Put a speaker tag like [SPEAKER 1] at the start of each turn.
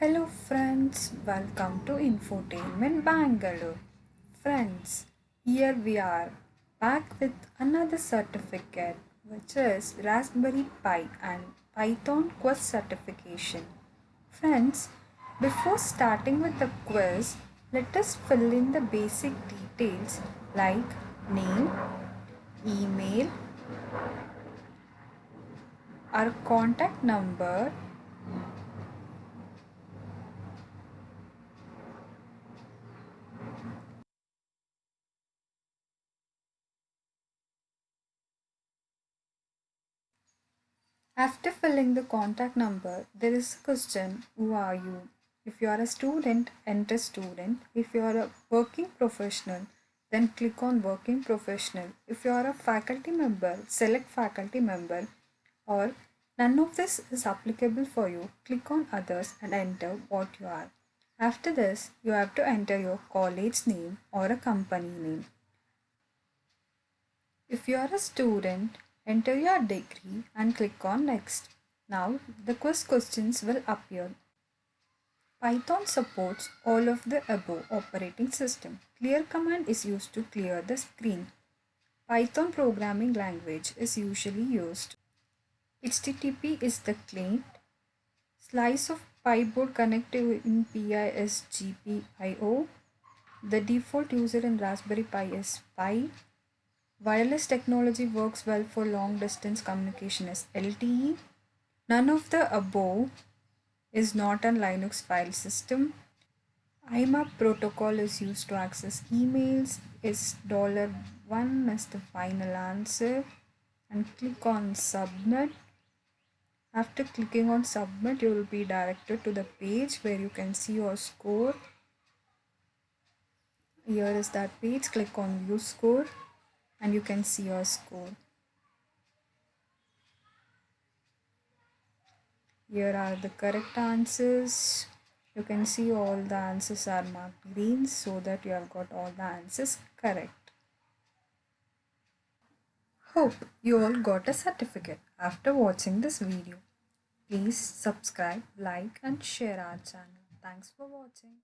[SPEAKER 1] Hello friends, welcome to Infotainment Bangalore. Friends, here we are back with another certificate which is Raspberry Pi and Python quiz certification. Friends, before starting with the quiz, let us fill in the basic details like name, email, our contact number. After filling the contact number, there is a question, who are you? If you are a student, enter student. If you are a working professional, then click on working professional. If you are a faculty member, select faculty member. Or none of this is applicable for you, click on others and enter what you are. After this, you have to enter your college name or a company name. If you are a student, enter your degree and click on next. Now the quiz questions will appear. Python supports all of the above operating system. Clear command is used to clear the screen. Python programming language is usually used. HTTP is the client. Slice of PyBoard connected in PI is GPIO. The default user in Raspberry Pi is Pi. Wireless technology works well for long distance communication as LTE. None of the above is not a Linux file system. IMAP protocol is used to access emails. Is $1 is the final answer. And click on submit. After clicking on submit, you will be directed to the page where you can see your score. Here is that page. Click on view score and you can see your score. Here are the correct answers. You can see all the answers are marked green so that you have got all the answers correct. Hope you all got a certificate after watching this video. Please subscribe, like and share our channel. Thanks for watching.